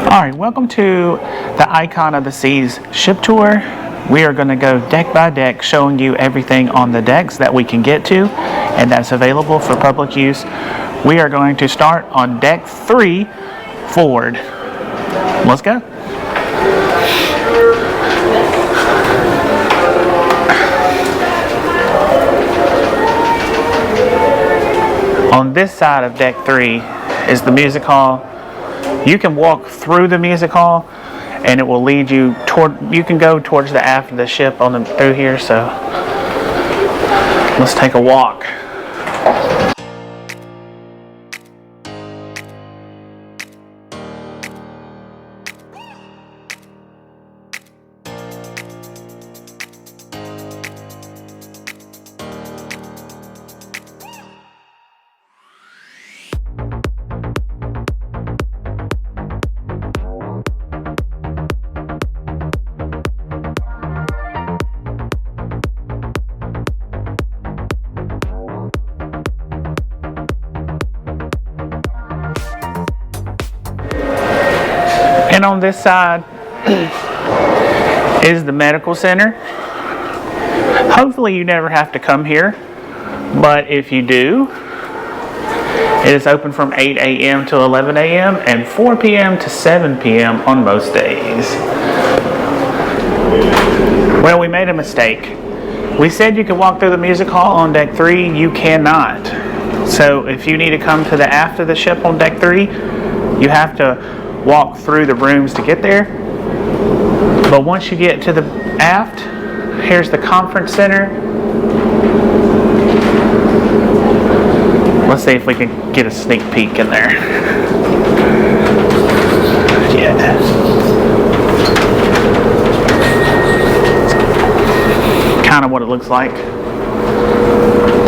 Alright, welcome to the Icon of the Seas ship tour. We are going to go deck by deck showing you everything on the decks that we can get to and that's available for public use. We are going to start on deck 3 forward. Let's go. On this side of deck 3 is the music hall. You can walk through the music hall and it will lead you toward, you can go towards the aft of the ship through here, so let's take a walk. And on this side is the medical center. Hopefully you never have to come here, but if you do, it is open from 8 a.m. to 11 a.m. and 4 p.m. to 7 p.m. on most days. Well, we made a mistake. We said you could walk through the music hall on deck 3. You cannot. So if you need to come to the aft of the ship on deck 3, you have to walk through the rooms to get there. But once you get to the aft, here's the conference center. Let's see if we can get a sneak peek in there. Yeah. Kind of what it looks like.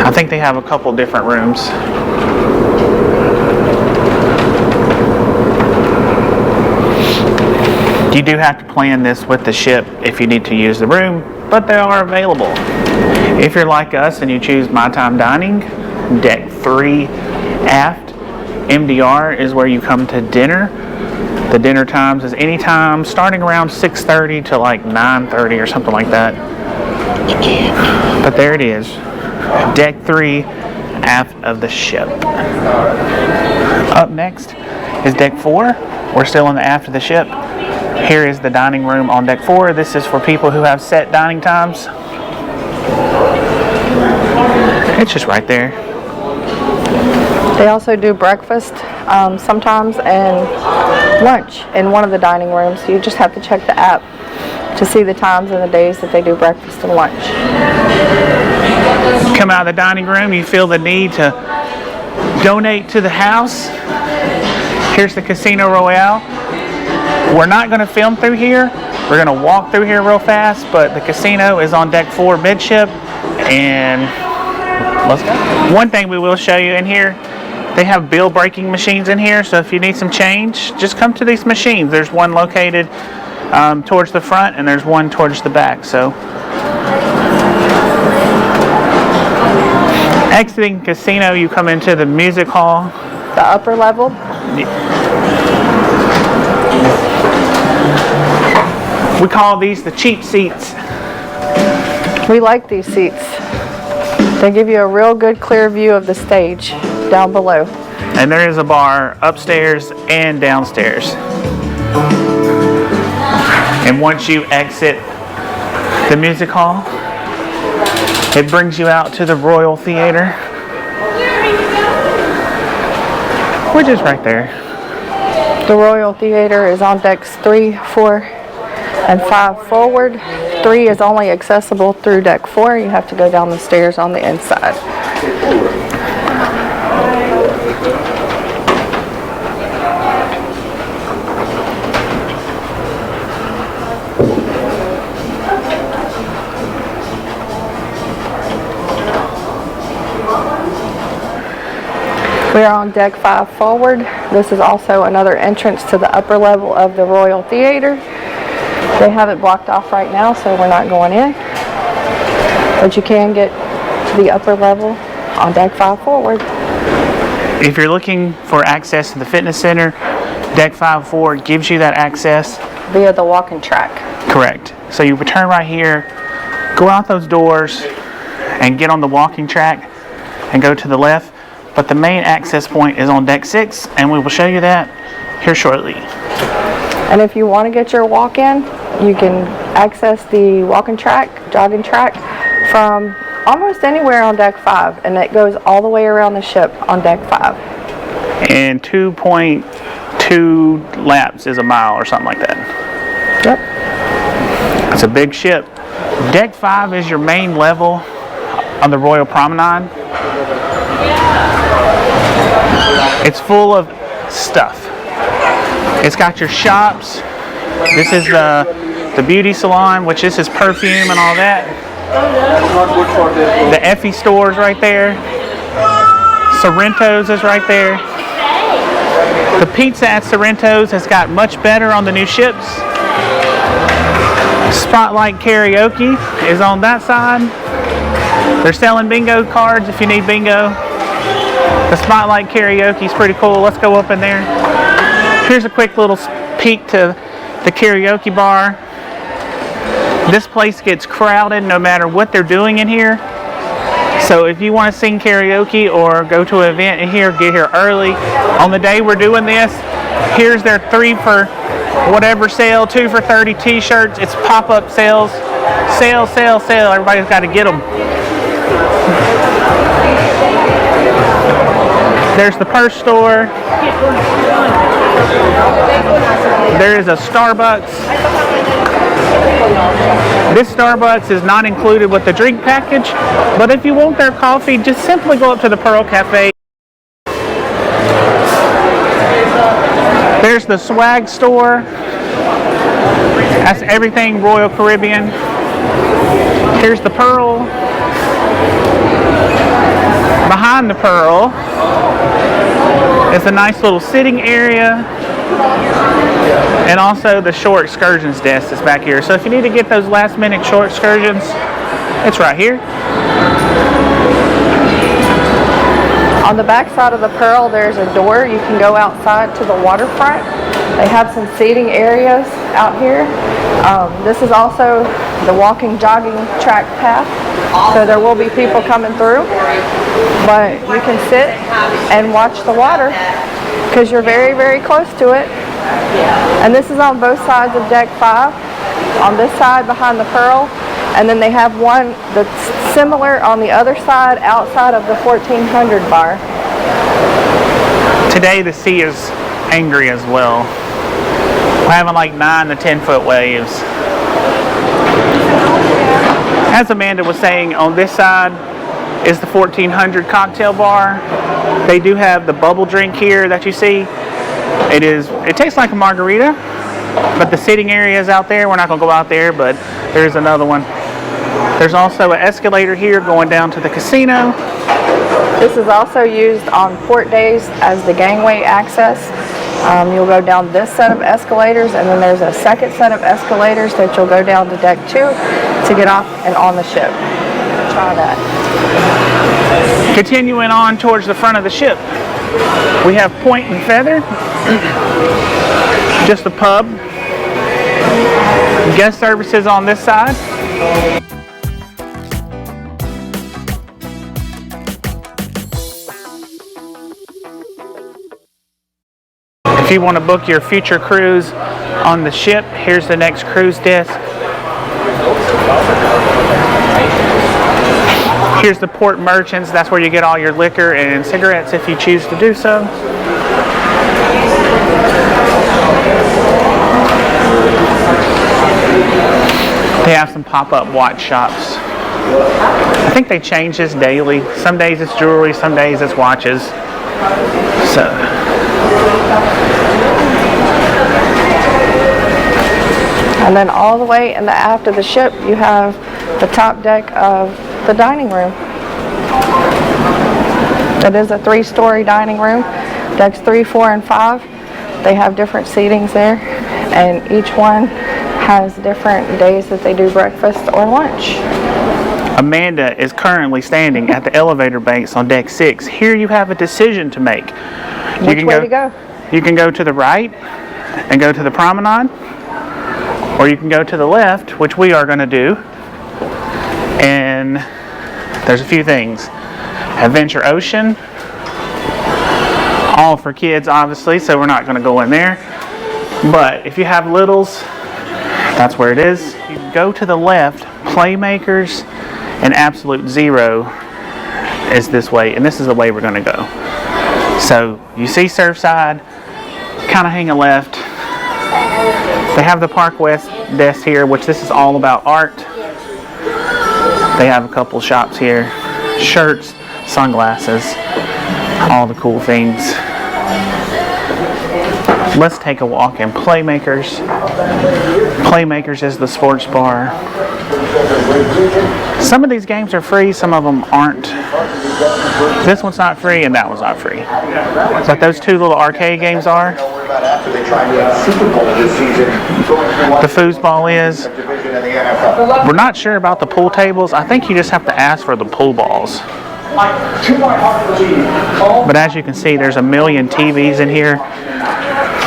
I think they have a couple different rooms. You do have to plan this with the ship if you need to use the room, but they are available. If you're like us and you choose My Time Dining, deck 3 aft, MDR is where you come to dinner. The dinner times is anytime starting around 6:30 to like 9:30 or something like that. But there it is, deck 3 aft of the ship. Up next is deck 4. We're still in the aft of the ship. Here is the dining room on deck 4. This is for people who have set dining times. It's just right there. They also do breakfast sometimes and lunch in one of the dining rooms. So you just have to check the app to see the times and the days that they do breakfast and lunch. Come out of the dining room, you feel the need to donate to the house. Here's the Casino Royale. We're not going to film through here. We're going to walk through here real fast, but the casino is on deck 4 midship, and let's go. One thing we will show you in here, they have bill breaking machines in here, so if you need some change, just come to these machines. There's one located towards the front, and there's one towards the back. So exiting casino, you come into the music hall. The upper level. We call these the cheap seats. We like these seats. They give you a real good clear view of the stage down below. And there is a bar upstairs and downstairs. And once you exit the music hall, it brings you out to the Royal Theater, which is right there. The Royal Theater is on decks 3, 4, and 5 forward. 3 is only accessible through deck 4. You have to go down the stairs on the inside. We are on deck 5 forward. This is also another entrance to the upper level of the Royal Theater. They have it blocked off right now, so we're not going in. But you can get to the upper level on deck 5 forward. If you're looking for access to the fitness center, Deck 5 gives you that access. Via the walking track. Correct. So you return right here, go out those doors, and get on the walking track and go to the left. But the main access point is on deck 6, and we will show you that here shortly. And if you want to get your walk in, you can access the walking track, jogging track from almost anywhere on deck 5, and it goes all the way around the ship on deck 5. And 2.2 laps is a mile or something like that. Yep. It's a big ship. Deck 5 is your main level on the Royal Promenade. It's full of stuff. It's got your shops. This is the beauty salon, which this is perfume and all that. The Effie store's right there. Sorrento's is right there. The pizza at Sorrento's has got much better on the new ships. Spotlight Karaoke is on that side. They're selling bingo cards if you need bingo. The Spotlight Karaoke is pretty cool. Let's go up in there. Here's a quick little peek to the karaoke bar. This place gets crowded no matter what they're doing in here. So if you want to sing karaoke or go to an event in here, get here early. On the day we're doing this, here's their 3 for whatever sale, 2 for 30 t-shirts. It's pop-up sales. Sale, sale, sale. Everybody's got to get them. There's the purse store. There is a Starbucks. This Starbucks is not included with the drink package, but if you want their coffee, just simply go up to the Pearl Cafe. There's the swag store. That's everything Royal Caribbean. Here's the Pearl. Behind the Pearl is a nice little sitting area, and also the shore excursions desk is back here. So if you need to get those last minute shore excursions, it's right here. On the back side of the Pearl, there's a door. You can go outside to the waterfront. They have some seating areas out here. This is also the walking, jogging track path. So there will be people coming through, but you can sit and watch the water because you're very, very close to it. And this is on both sides of deck 5. On this side behind the Pearl, and then they have one that's similar on the other side outside of the 1400 bar. Today the sea is angry as well. We're having like 9 to 10 foot waves. As Amanda was saying, on this side is the 1400 cocktail bar. They do have the bubble drink here that you see. It tastes like a margarita, but the seating area is out there. We're not going to go out there, but there's another one. There's also an escalator here going down to the casino. This is also used on port days as the gangway access. You'll go down this set of escalators, and then there's a second set of escalators that you'll go down to deck 2 to get off and on the ship. Try that. Continuing on towards the front of the ship, we have Point and Feather, just a pub. Guest services on this side. If you want to book your future cruise on the ship, here's the next cruise desk. Here's the port merchants. That's where you get all your liquor and cigarettes if you choose to do so. They have some pop-up watch shops. I think they change this daily. Some days it's jewelry, some days it's watches. So. And then all the way in the aft of the ship, you have the top deck of the dining room. It is a 3-story dining room. Decks 3, 4, and 5. They have different seatings there, and each one has different days that they do breakfast or lunch. Amanda is currently standing at the elevator base on deck 6. Here you have a decision to make. Which way to go? you can go to the right and go to the promenade, or you can go to the left, which we are going to do. And there's a few things. Adventure Ocean, all for kids obviously, so we're not going to go in there. But if you have littles, that's where it is. You can go to the left, Playmakers and Absolute Zero is this way, and this is the way we're going to go. So you see Surfside, kind of hang a left. They have the Park West desk here, which this is all about art. They have a couple shops here, shirts, sunglasses, all the cool things. Let's take a walk in Playmakers. Playmakers is the sports bar. Some of these games are free, some of them aren't. This one's not free and that one's not free. But those two little arcade games are. The foosball is. We're not sure about the pool tables. I think you just have to ask for the pool balls. But as you can see, there's a million TVs in here.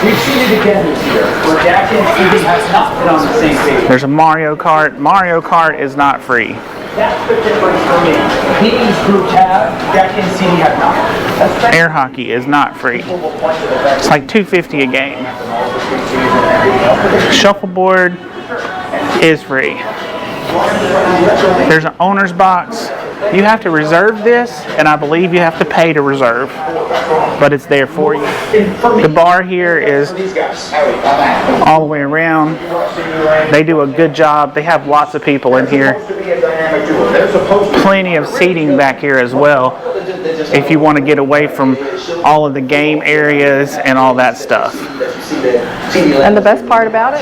We've seen it again this year, where Jack and CD has not been on the same page. There's a Mario Kart. Mario Kart is not free. That's the difference for me. These groups have, Jack and CD have not. Air hockey is not free. It's like $2.50 a game. Shuffleboard is free. There's an owner's box. You have to reserve this, and I believe you have to pay to reserve, but it's there for you. The bar here is all the way around. They do a good job. They have lots of people in here. Plenty of seating back here as well, if you want to get away from all of the game areas and all that stuff. And the best part about it,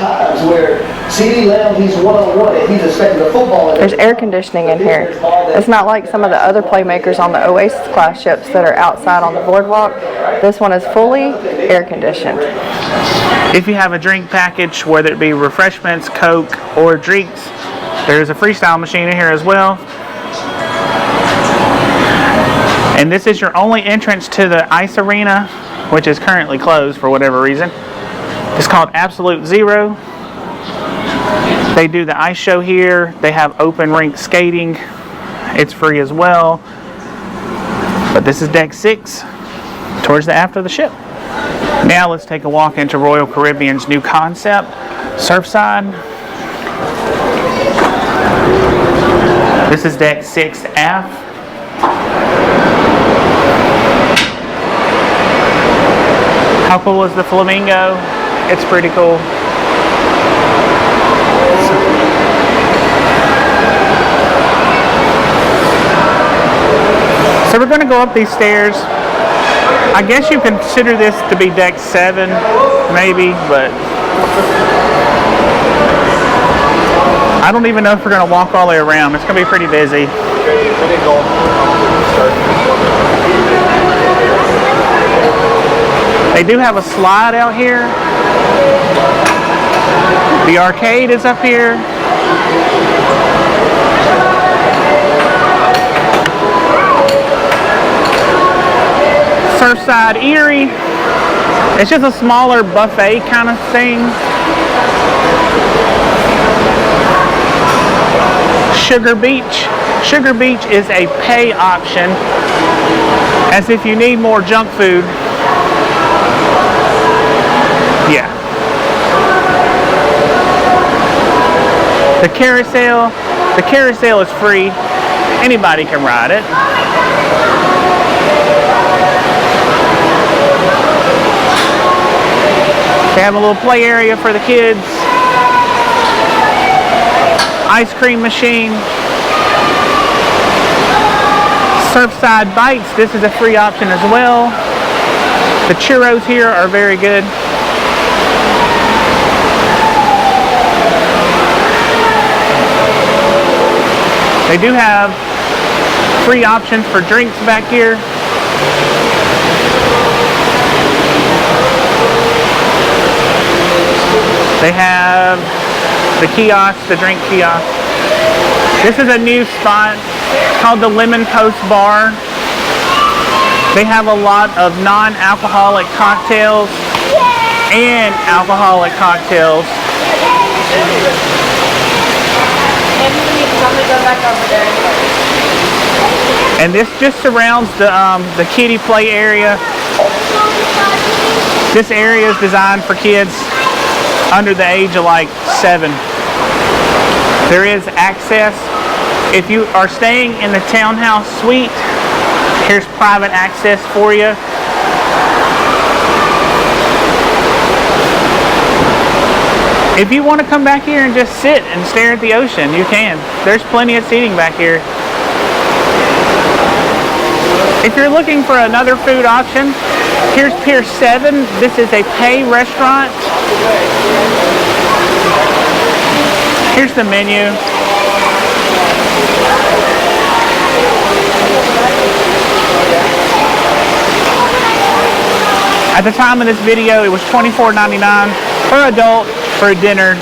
there's air conditioning in here. It's not like some of the other Playmakers on the Oasis class ships that are outside on the boardwalk. This one is fully air conditioned. If you have a drink package, whether it be refreshments, Coke, or drinks, there's a freestyle machine in here as well. And this is your only entrance to the ice arena, which is currently closed for whatever reason. It's called Absolute Zero. They do the ice show here. They have open rink skating. It's free as well. But this is deck 6, towards the aft of the ship. Now let's take a walk into Royal Caribbean's new concept, Surfside. This is deck 6 aft. How cool is the flamingo? It's pretty cool. So we're going to go up these stairs. I guess you consider this to be deck 7, maybe, but I don't even know if we're going to walk all the way around. It's going to be pretty busy. They do have a slide out here. The arcade is up here. Surfside Erie. It's just a smaller buffet kind of thing. Sugar Beach. Sugar Beach is a pay option, as if you need more junk food. Yeah. The carousel is free. Anybody can ride it. They have a little play area for the kids. Ice cream machine. Surfside Bites. This is a free option as well. The churros here are very good. They do have free options for drinks back here. They have the kiosk, the drink kiosk. This is a new spot called the Lemon Coast Bar. They have a lot of non-alcoholic cocktails. and alcoholic cocktails. And this just surrounds the kiddie play area. This area is designed for kids under the age of like 7. There is access. If you are staying in the townhouse suite, here's private access for you. If you want to come back here and just sit and stare at the ocean, you can. There's plenty of seating back here. If you're looking for another food option, here's Pier 7. This is a pay restaurant. Here's the menu. At the time of this video, it was $24.99 per adult for a dinner.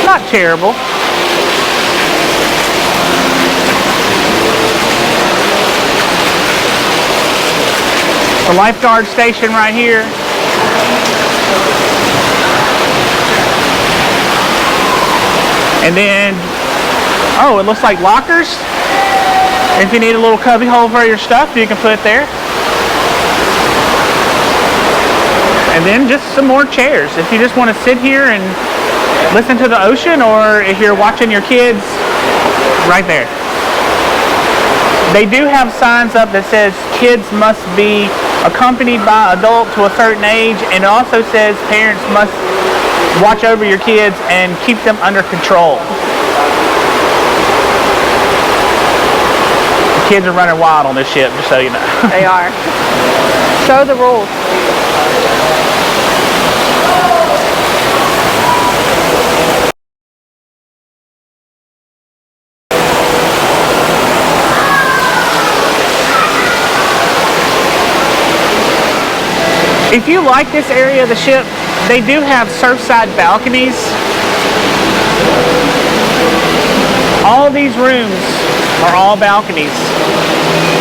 Not terrible. The lifeguard station right here. And then, oh, it looks like lockers. If you need a little cubby hole for your stuff, you can put it there. And then just some more chairs. If you just want to sit here and listen to the ocean, or if you're watching your kids, right there. They do have signs up that says kids must be accompanied by adult to a certain age, and it also says parents must watch over your kids and keep them under control. The kids are running wild on this ship, just so you know. They are. Show the rules. If you like this area of the ship, they do have Surfside balconies. All these rooms are all balconies.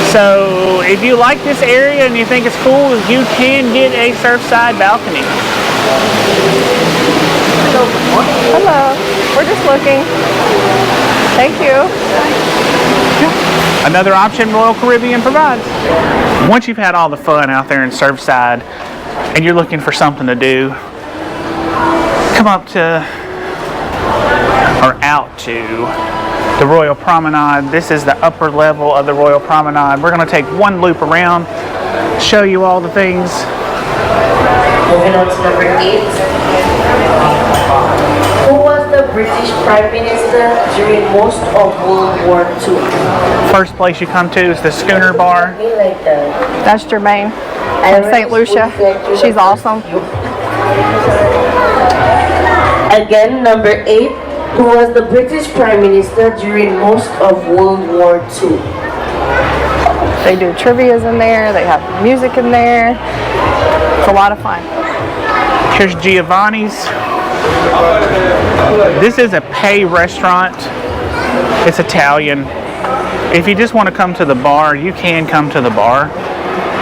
So if you like this area and you think it's cool, you can get a Surfside balcony. Hello. We're just looking. Thank you. Another option Royal Caribbean provides. Once you've had all the fun out there in Surfside and you're looking for something to do, come up to or out to the Royal Promenade. This is the upper level of the Royal Promenade. We're going to take one loop around, show you all the things. Moving on to number 8. Who was the British Prime Minister during most of World War II? First place you come to is the Schooner Bar. Me like that. That's Jermaine from St. Lucia. She's awesome. Again, number 8. Who was the British Prime Minister during most of World War II? They do trivias in there. They have music in there. It's a lot of fun. Here's Giovanni's. This is a pay restaurant. It's Italian. If you just want to come to the bar, you can come to the bar.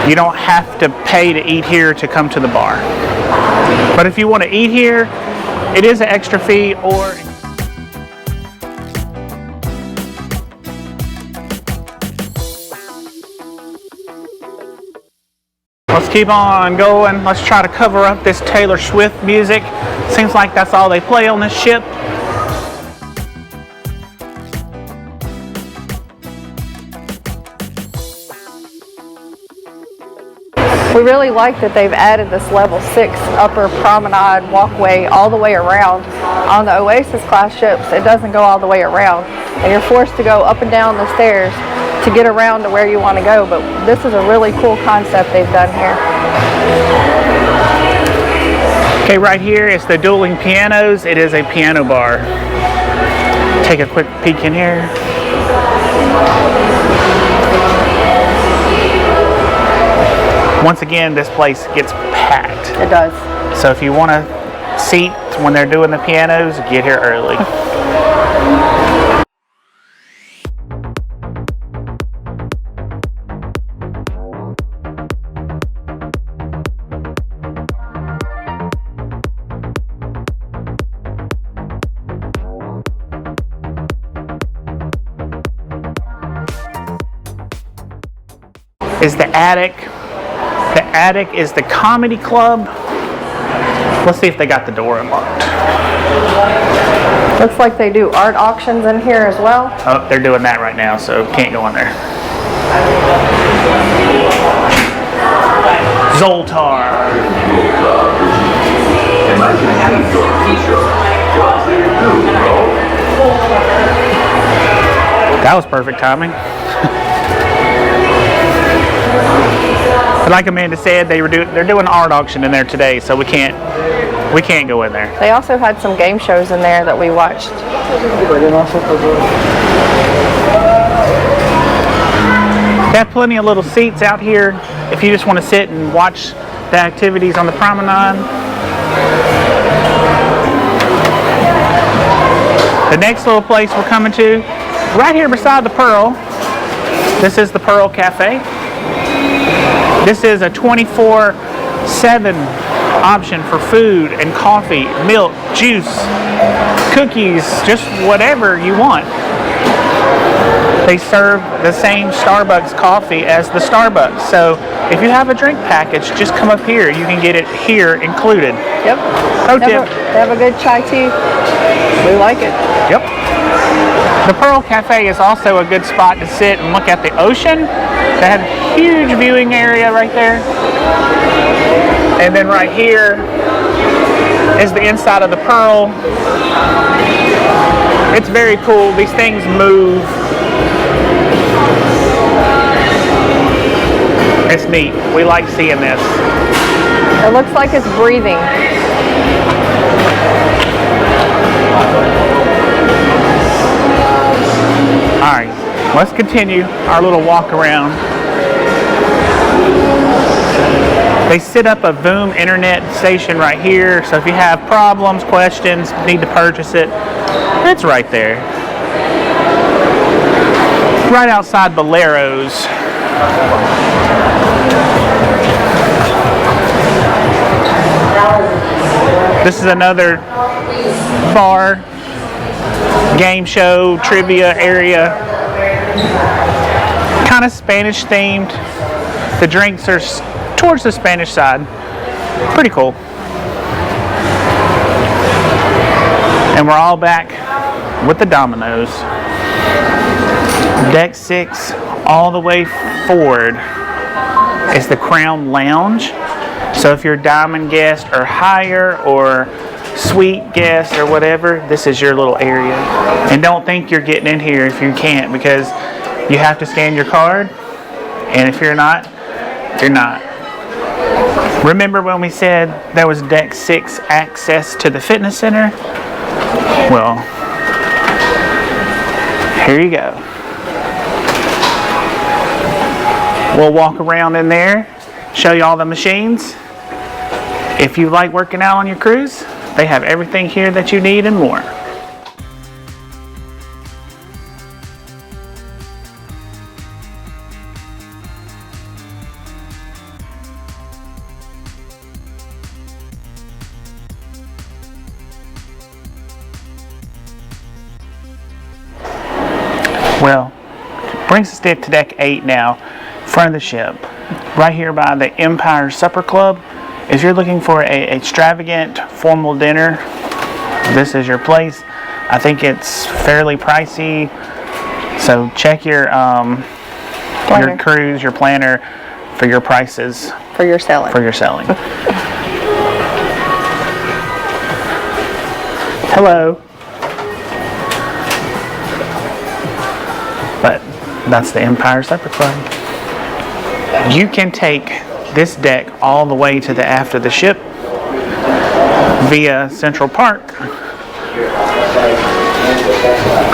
You don't have to pay to eat here to come to the bar. But if you want to eat here, it is an extra fee. Or let's keep on going. Let's try to cover up this Taylor Swift music. Seems like that's all they play on this ship. We really like that they've added this level 6 upper promenade walkway all the way around. On the Oasis class ships, it doesn't go all the way around, and you're forced to go up and down the stairs to get around to where you want to go. But this is a really cool concept they've done here. Okay, right here is the dueling pianos. It is a piano bar. Take a quick peek in here. Once again, this place gets packed. It does. So if you want a seat when they're doing the pianos, get here early. is the attic. The attic is the comedy club. Let's see if they got the door unlocked. Looks like they do art auctions in here as well. Oh, they're doing that right now, so can't go in there. Zoltar. That was perfect timing. But like Amanda said, they're doing an art auction in there today, so we can't go in there. They also had some game shows in there that we watched. They have plenty of little seats out here if you just want to sit and watch the activities on the promenade. The next little place we're coming to, right here beside the Pearl, this is the Pearl Cafe. This is a 24/7 option for food and coffee, milk, juice, cookies, just whatever you want. They serve the same Starbucks coffee as the Starbucks. So if you have a drink package, just come up here. You can get it here included. Yep. Pro tip. They have a good chai tea. We like it. Yep. The Pearl Cafe is also a good spot to sit and look at the ocean. They have a huge viewing area right there. And then right here is the inside of the Pearl. It's very cool. These things move. It's neat. We like seeing this. It looks like it's breathing. Alright, let's continue our little walk around. They set up a Voom internet station right here, so if you have problems, questions, need to purchase it, it's right there. Right outside Bolero's. This is another bar, game show, trivia area. Kind of Spanish themed. The drinks are towards the Spanish side. Pretty cool. And we're all back with the dominoes. Deck 6 all the way forward is the Crown Lounge. So if you're a diamond guest or higher or suite guest or whatever, this is your little area. And don't think you're getting in here if you can't, because you have to scan your card, and if you're not, you're not. Remember when we said there was Deck 6 access to the fitness center? Well, here you go. We'll walk around in there, show you all the machines. If you like working out on your cruise, they have everything here that you need and more. Well, brings us to deck 8 now, front of the ship, right here by the Empire Supper Club. If you're looking for a extravagant formal dinner, this is your place. I think it's fairly pricey, so check your cruise, your planner for your prices. For your selling. For your selling. Hello. But that's the Empire Supper Club. You can take this deck all the way to the aft of the ship via Central Park.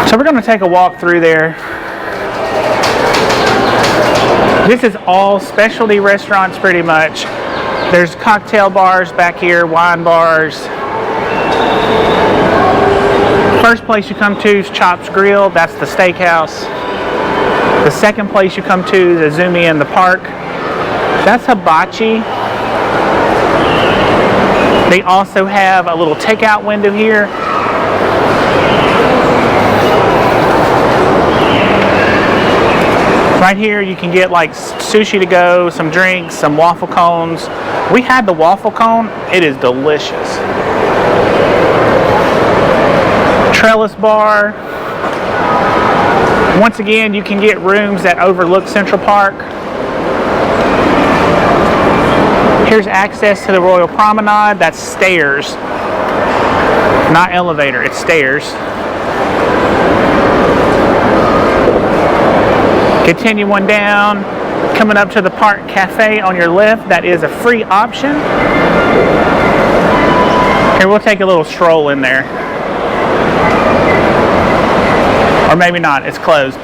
So we're going to take a walk through there. This is all specialty restaurants pretty much. There's cocktail bars back here, wine bars. First place you come to is Chops Grill. That's the steakhouse. The second place you come to is Azumi in the Park. That's hibachi. They also have a little takeout window here. Right here you can get like sushi to go, some drinks, some waffle cones. We had the waffle cone. It is delicious. Trellis bar. Once again, you can get rooms that overlook Central Park. Here's access to the Royal Promenade. That's stairs. Not elevator, it's stairs. Continue one down, coming up to the Park Cafe on your left. That is a free option. Here, we'll take a little stroll in there. Or maybe not, it's closed.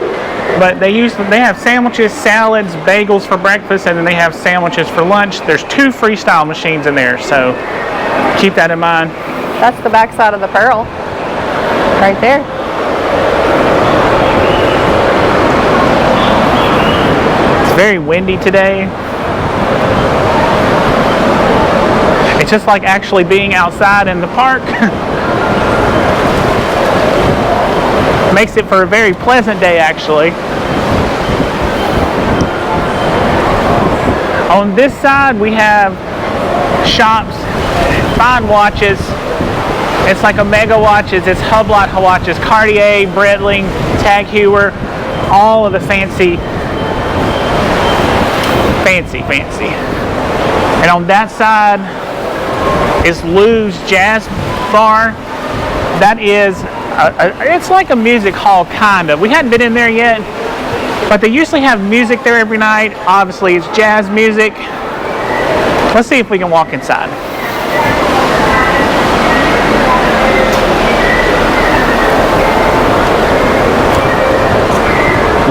But they have sandwiches, salads, bagels for breakfast, and then they have sandwiches for lunch. There's 2 freestyle machines in there, so keep that in mind. That's the back side of the Pearl, right there. It's very windy today. It's just like actually being outside in the park. Makes it for a very pleasant day, actually. On this side, we have shops, fine watches. It's like Omega watches, it's Hublot watches, Cartier, Breitling, Tag Heuer, all of the fancy. And on that side is Lou's Jazz Bar. That is, it's like a music hall, kind of. We hadn't been in there yet, but they usually have music there every night. Obviously, it's jazz music. Let's see if we can walk inside.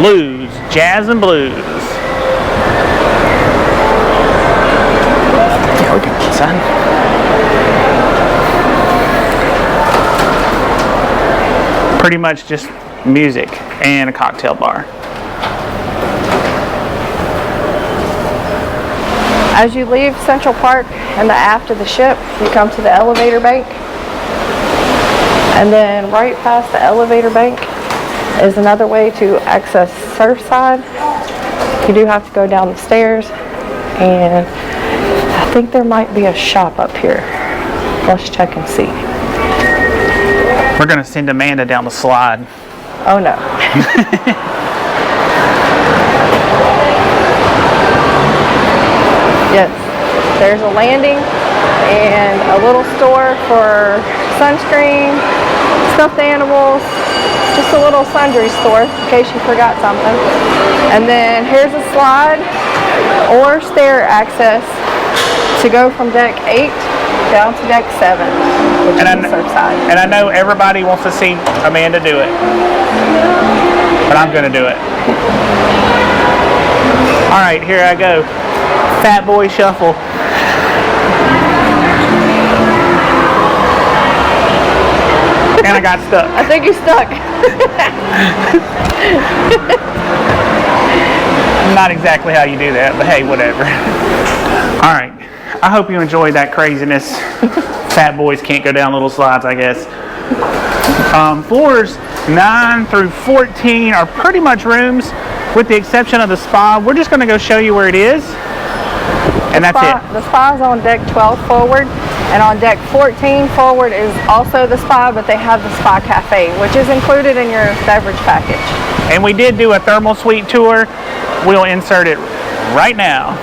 Lou's Jazz and Blues. Yeah, we can go inside. Pretty much just music and a cocktail bar. As you leave Central Park and the aft of the ship, you come to the elevator bank. And then right past the elevator bank is another way to access Surfside. You do have to go down the stairs, and I think there might be a shop up here. Let's check and see. We're gonna send Amanda down the slide. Oh no. Yes, there's a landing and a little store for sunscreen, stuffed animals, just a little sundry store in case you forgot something. And then here's a slide or stair access to go from deck 8 down to deck 7, which is the Surfside. And I know everybody wants to see Amanda do it, but I'm gonna do it. All right, here I go. Fat boy shuffle. And I got stuck. I think you're stuck. Not exactly how you do that, but hey, whatever. All right. I hope you enjoyed that craziness. Fat boys can't go down little slides, I guess. Floors 9 through 14 are pretty much rooms, with the exception of the spa. We're just going to go show you where it is, and that's it. The spa is on deck 12 forward, and on deck 14 forward is also the spa, but they have the spa cafe, which is included in your beverage package. And we did do a thermal suite tour. We'll insert it right now.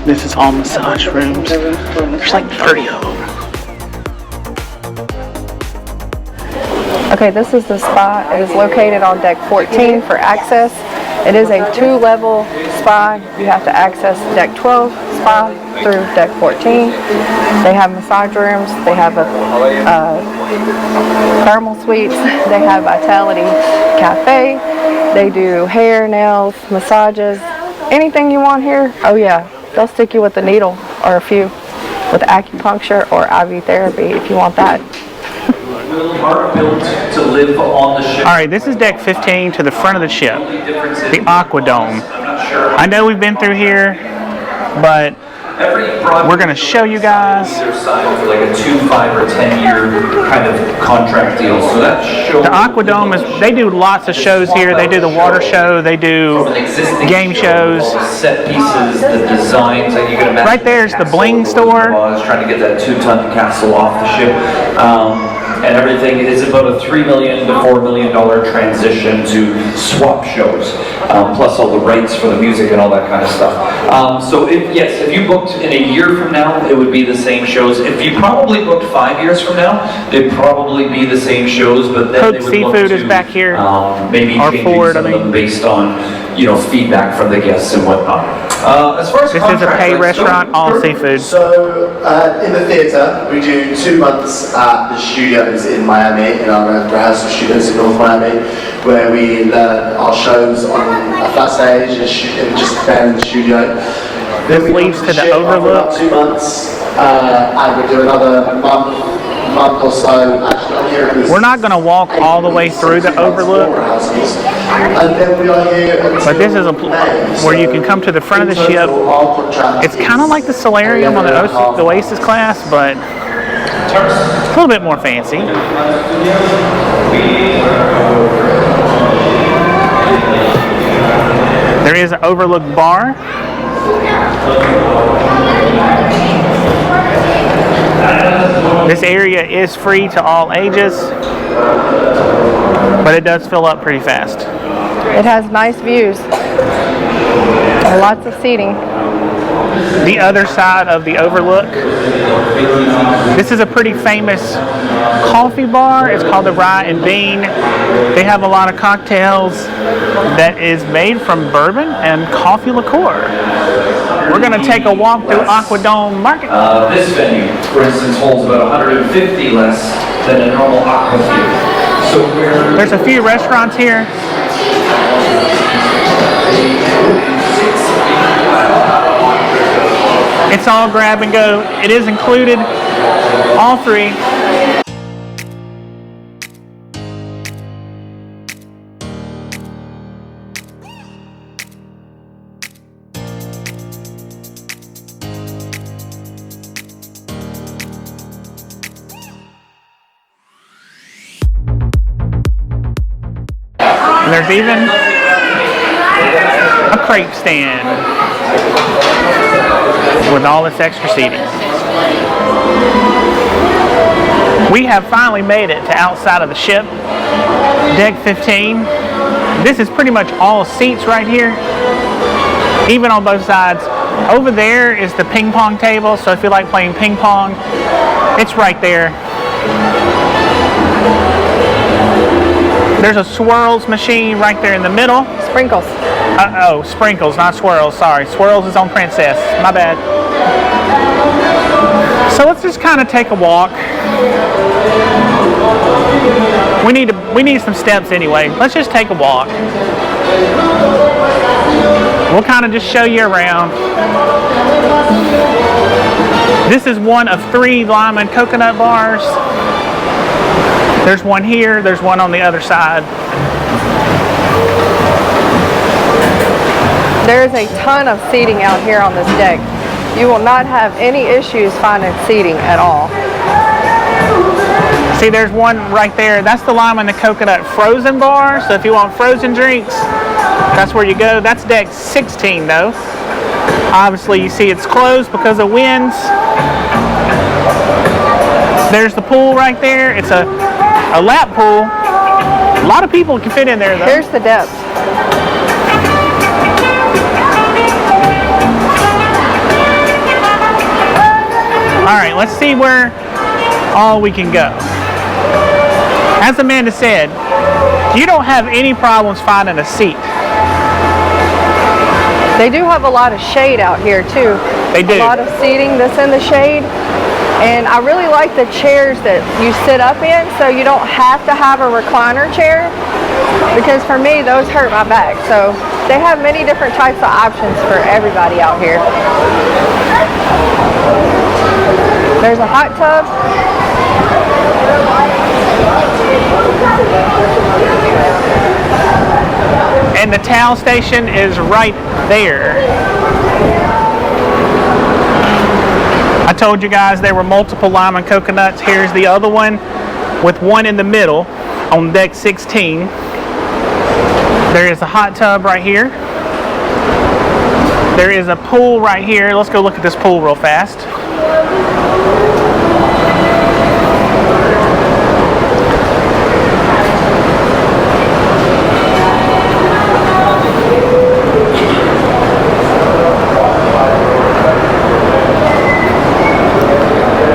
This is all massage rooms. There's like 30 of them. Okay, this is the spa. It is located on deck 14 for access. It is a 2-level spa. You have to access deck 12 spa through deck 14. They have massage rooms. They have thermal suites. They have Vitality Cafe. They do hair, nails, massages, anything you want here. Oh yeah, they'll stick you with a needle or a few with acupuncture or IV therapy if you want that. Are built to live on the ship. All right, this is deck 15 to the front of the ship, the Aqua Dome. I know we've been through here, but we're going to show you guys. Either side for like a 2, 5, or 10-year kind of contract deal. So that show. The Aqua Dome is, they do lots of shows here. They do the water show, they do game shows. Set pieces, the designs that you can imagine. Right there's the bling store. I was trying to get that 2-ton castle off the ship. And everything is about a $3 million to $4 million transition to swap shows, plus all the rights for the music and all that kind of stuff. So if you booked in a year from now, it would be the same shows. If you probably booked 5 years from now, it'd probably be the same shows, but then Coke they would Seafood look to, is back here. Maybe Or changing Ford, some I of them mean. based on feedback from the guests and whatnot. As far as This is a contract pay lengths restaurant, go, all seafood. So, in the theatre, we do 2 months at the studios in Miami, in our rehearsal studios in North Miami, where we learn our shows on a flat stage and just there in the studio. Then we leads come to the ship after overlook. about 2 months, and we do another month or so. Actually, here it is. We're not going to walk all the way through the overlook, And then we are here but this is where you can come to the front of the ship. It's kind of like the solarium on the Oasis class, but it's a little bit more fancy. There is an overlook bar. This area is free to all ages, but it does fill up pretty fast. It has nice views and lots of seating. The other side of the overlook, this is a pretty famous coffee bar. It's called the Rye and Bean. They have a lot of cocktails that is made from bourbon and coffee liqueur. We're going to take a walk through Aqua Dome Market. This venue, for instance, holds about 150 less than a normal aqua theater. So There's a few restaurants here. It's all grab and go. It is included, all free. And there's even a crepe stand with all this extra seating. We have finally made it to outside of the ship, deck 15. This is pretty much all seats right here, even on both sides. Over there is the ping pong table, so if you like playing ping pong, it's right there. There's a swirls machine right there in the middle. Sprinkles. Oh, sprinkles, not swirls, sorry. Swirls is on Princess, my bad. So let's just kind of take a walk. We need some steps anyway. Let's just take a walk. We'll kind of just show you around. This is one of 3 lime and coconut bars. There's one here, there's one on the other side. There's a ton of seating out here on this deck. You will not have any issues finding seating at all. See, there's one right there. That's the lime and the coconut frozen bar. So if you want frozen drinks, that's where you go. That's deck 16 though. Obviously you see it's closed because of winds. There's the pool right there. It's a lap pool. A lot of people can fit in there though. Here's the depth. All right, let's see where all we can go. As Amanda said, you don't have any problems finding a seat. They do have a lot of shade out here too. They do. A lot of seating that's in the shade. And I really like the chairs that you sit up in, so you don't have to have a recliner chair, because for me, those hurt my back. So they have many different types of options for everybody out here. There's a hot tub. And the towel station is right there. I told you guys there were multiple lime and coconuts. Here's the other one with one in the middle on deck 16. There is a hot tub right here. There is a pool right here. Let's go look at this pool real fast.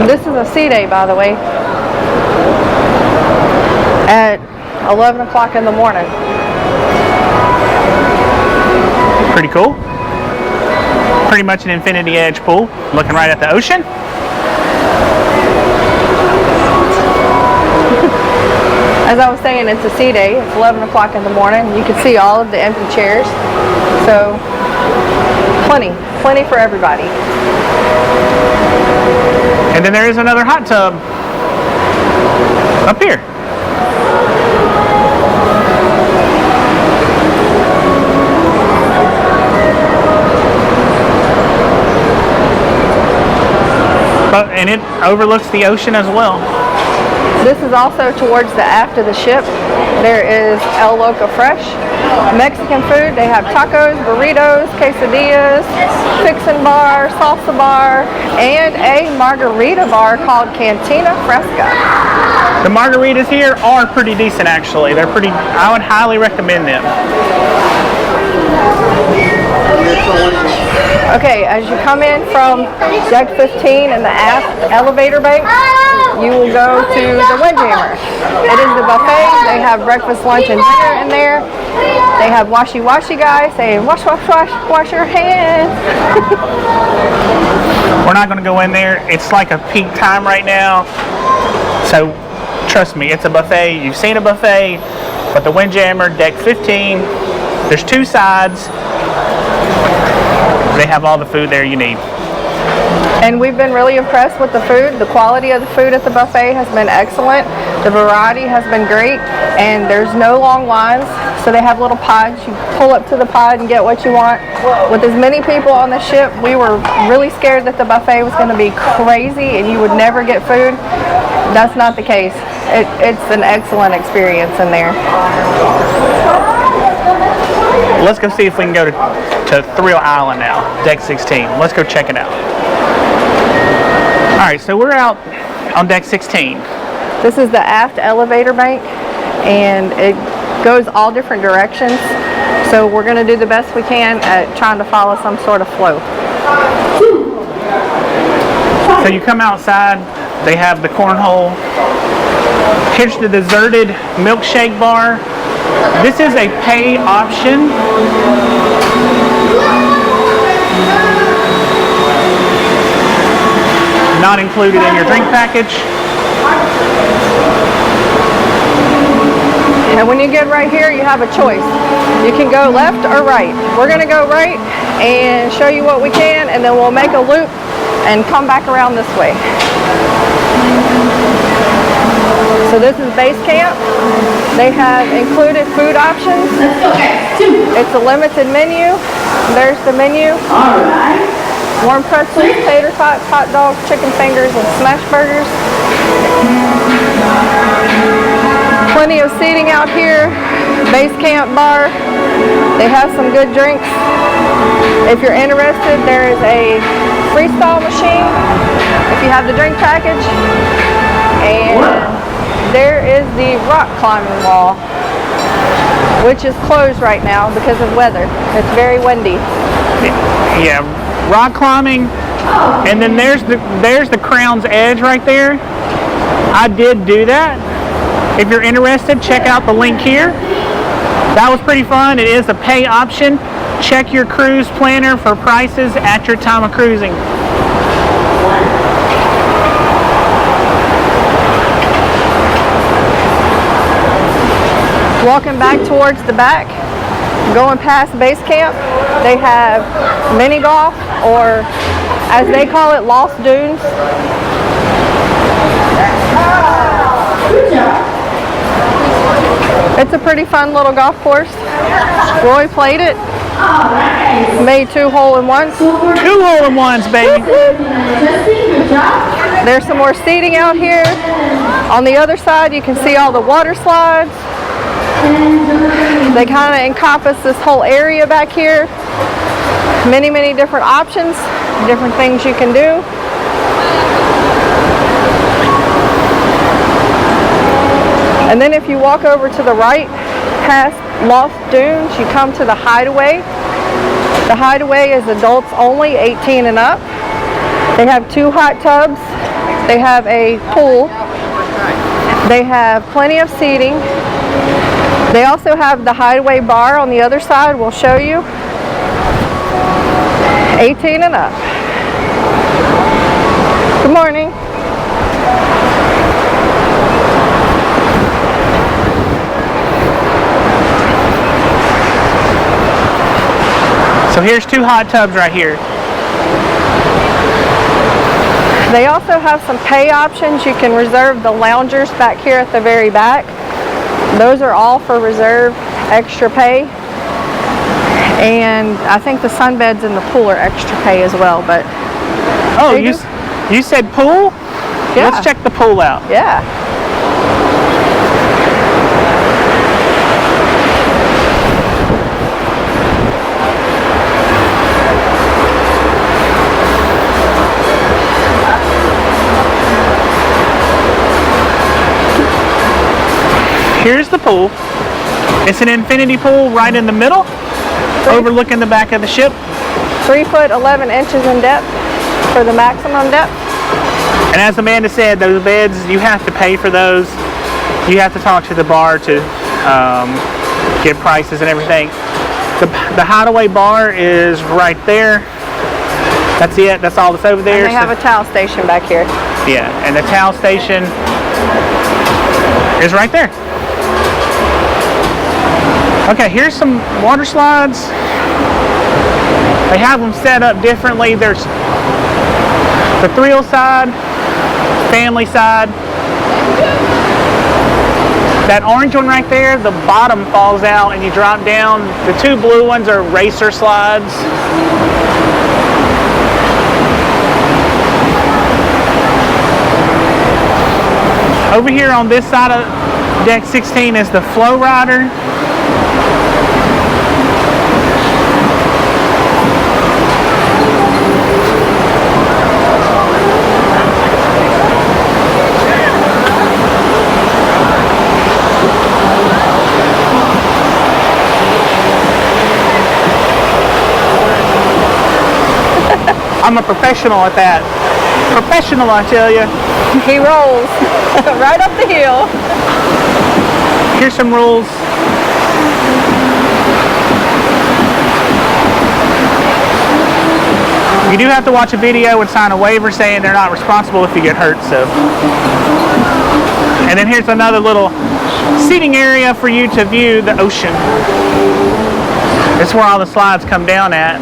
This is a sea day, by the way, at 11 o'clock in the morning. Pretty cool. Pretty much an infinity edge pool, looking right at the ocean. As I was saying, it's a sea day. It's 11 o'clock in the morning. You can see all of the empty chairs. So, plenty for everybody. And then there is another hot tub up here. And it overlooks the ocean as well. This is also towards the aft of the ship. There is El Loco Fresh, Mexican food. They have tacos, burritos, quesadillas, fixin' bar, salsa bar, and a margarita bar called Cantina Fresca. The margaritas here are pretty decent, actually. They're pretty, I would highly recommend them. Okay, as you come in from deck 15 in the aft elevator bank, you will go to the Windjammer. It is the buffet. They have breakfast, lunch, and dinner in there. They have washy-washy guys saying, wash, wash, wash, wash your hands. We're not going to go in there. It's like a peak time right now. So, trust me, it's a buffet. You've seen a buffet, but the Windjammer, deck 15, there's two sides. They have all the food there you need. And we've been really impressed with the food. The quality of the food at the buffet has been excellent. The variety has been great, and there's no long lines. So they have little pods. You pull up to the pod and get what you want. With as many people on the ship, we were really scared that the buffet was going to be crazy and you would never get food. That's not the case. It's an excellent experience in there. Let's go see if we can go to Thrill Island now, deck 16. Let's go check it out. All right, so we're out on deck 16. This is the aft elevator bank, and it goes all different directions. So we're going to do the best we can at trying to follow some sort of flow. So you come outside, they have the cornhole. Here's the deserted milkshake bar. This is a pay option. Not included in your drink package. And when you get right here, you have a choice. You can go left or right. We're going to go right and show you what we can, and then we'll make a loop and come back around this way. So this is base camp. They have included food options. It's a limited menu. There's the menu. Warm pretzels, tater tots, hot dogs, chicken fingers, and smash burgers. Plenty of seating out here. Base camp bar. They have some good drinks. If you're interested, there is a freestyle machine if you have the drink package. And there is the rock climbing wall, which is closed right now because of weather. It's very windy. Yeah, rock climbing, And then there's the Crown's Edge right there. I did do that. If you're interested, check out the link here. That was pretty fun. It is a pay option. Check your cruise planner for prices at your time of cruising. Walking back towards the back, going past base camp, they have mini golf, or as they call it, Lost Dunes. It's a pretty fun little golf course. Roy played it. Made 2 hole-in-ones. 2 hole-in-ones, baby. There's some more seating out here. On the other side, you can see all the water slides. They kind of encompass this whole area back here. Many, many different options, different things you can do. And then if you walk over to the right, past Lost Dunes, you come to the Hideaway. The Hideaway is adults only, 18 and up. They have 2 hot tubs. They have a pool. They have plenty of seating. They also have the Hideaway bar on the other side. We'll show you. 18 and up. Good morning. So here's 2 hot tubs right here. They also have some pay options. You can reserve the loungers back here at the very back. Those are all for reserve, extra pay. And I think the sunbeds in the pool are extra pay as well, but... Oh, you said pool? Yeah. Let's check the pool out. Yeah. Here's the pool. It's an infinity pool right in the middle, overlooking the back of the ship. 3 foot 11 inches in depth for the maximum depth. And as Amanda said, those beds, you have to pay for those. You have to talk to the bar to get prices and everything. The Hideaway bar is right there. That's it. That's all that's over there. And they have a towel station back here. Yeah, and the towel station is right there. Okay, here's some water slides. They have them set up differently. There's the thrill side, family side. That orange one right there, the bottom falls out and you drop down. The 2 blue ones are racer slides. Over here on this side of deck 16 is the Flow Rider. I'm a professional at that. Professional, I tell you. He rolls right up the hill. Here's some rules. You do have to watch a video and sign a waiver saying they're not responsible if you get hurt, so. And then here's another little seating area for you to view the ocean. This is where all the slides come down at.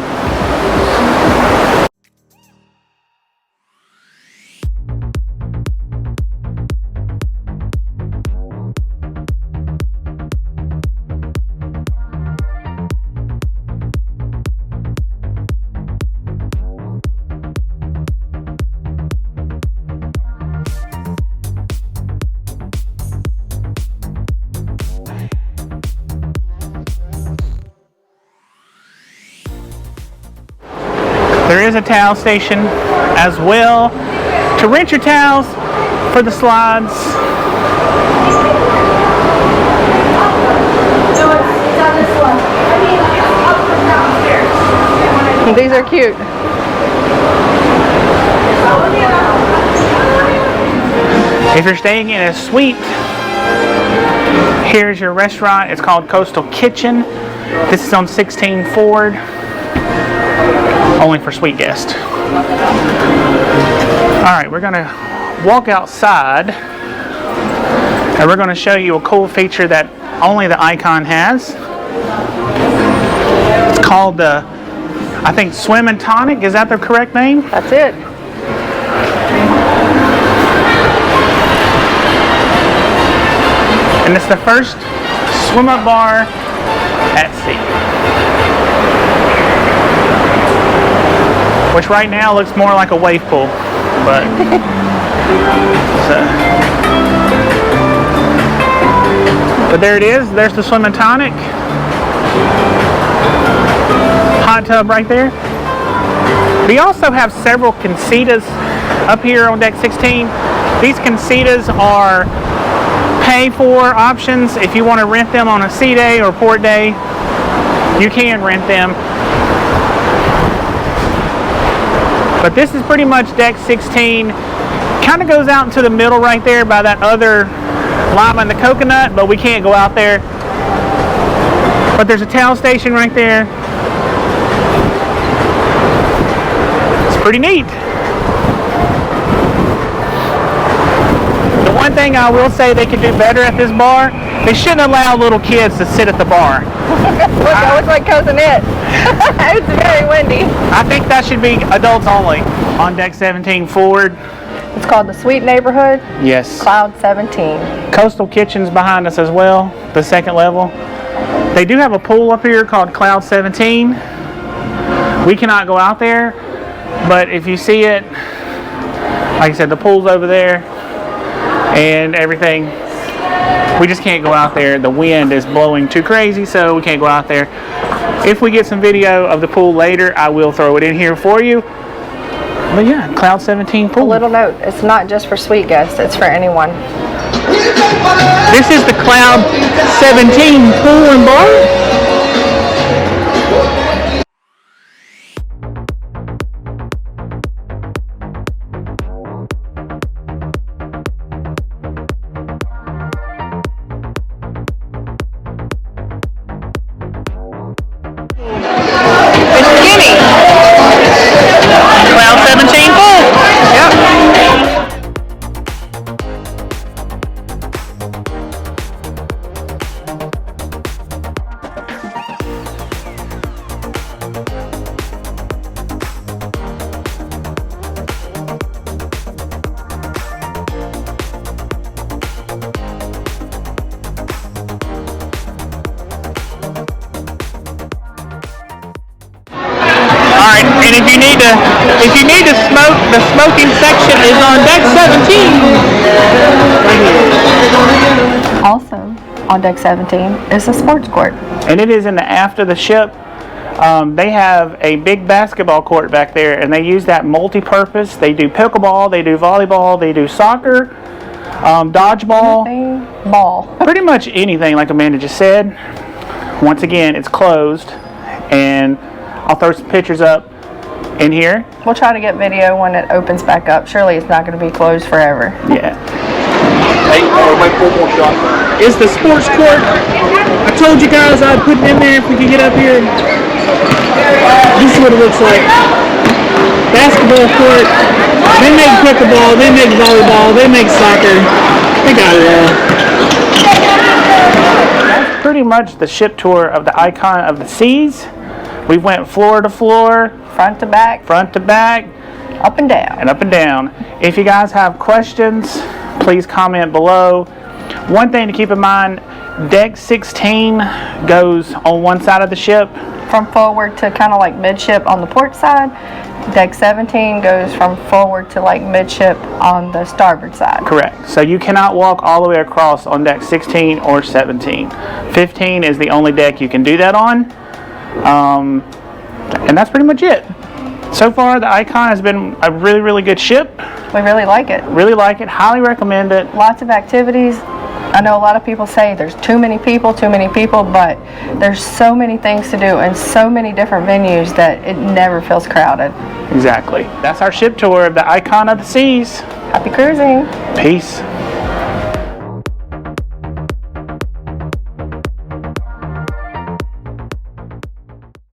There is a towel station as well to rent your towels for the slides. These are cute. If you're staying in a suite, here's your restaurant. It's called Coastal Kitchen. This is on 16 Forward. Only for suite guests. Alright, we're going to walk outside and we're going to show you a cool feature that only the Icon has. It's called the, I think, Swim and Tonic. Is that the correct name? That's it. And it's the first swim-up bar at sea. Which right now looks more like a wave pool, but but there it is. There's the Swim and Tonic. Hot tub right there. We also have several quincetas up here on deck 16. These quincetas are pay for options. If you want to rent them on a sea day or port day, you can rent them. But this is pretty much deck 16. Kind of goes out into the middle right there by that other lima and the coconut, but we can't go out there. But there's a towel station right there. It's pretty neat. The one thing I will say they could do better at this bar, they shouldn't allow little kids to sit at the bar. Look, I look like Cousin It. It's very windy. I think that should be adults only. On deck 17 Forward. It's called the Sweet Neighborhood, Yes. Cloud 17. Coastal Kitchen's behind us as well, the second level. They do have a pool up here called Cloud 17. We cannot go out there, but if you see it, like I said, the pool's over there and everything. We just can't go out there. The wind is blowing too crazy, so we can't go out there. If we get some video of the pool later, I will throw it in here for you. But yeah, Cloud 17 pool. A little note, it's not just for suite guests, it's for anyone. This is the Cloud 17 pool and bar. And if you need to smoke, the smoking section is on deck 17. Also, on deck 17 is the sports court. And it is in the aft of the ship. They have a big basketball court back there, and they use that multi-purpose. They do pickleball, they do volleyball, they do soccer, dodgeball, Ball. pretty much anything like Amanda just said. Once again, it's closed, and I'll throw some pictures up in here. We'll try to get video when it opens back up. Surely it's not going to be closed forever. Yeah. Hey, wait, one more shot. Is the sports court. I told you guys I'd put it in there if we could get up here. This is what it looks like. Basketball court. They make pickleball, they make volleyball, they make soccer. They got it all. That's pretty much the ship tour of the Icon of the Seas. We went floor to floor. Front to back. Front to back. Up and down. And up and down. If you guys have questions, please comment below. One thing to keep in mind, deck 16 goes on one side of the ship. From forward to kind of like midship on the port side. Deck 17 goes from forward to like midship on the starboard side. Correct. So you cannot walk all the way across on deck 16 or 17. 15 is the only deck you can do that on. And that's pretty much it. So far, the Icon has been a really, really good ship. We really like it. Really like it. Highly recommend it. Lots of activities. I know a lot of people say there's too many people, but there's so many things to do and so many different venues that it never feels crowded. Exactly. That's our ship tour of the Icon of the Seas. Happy cruising! Peace.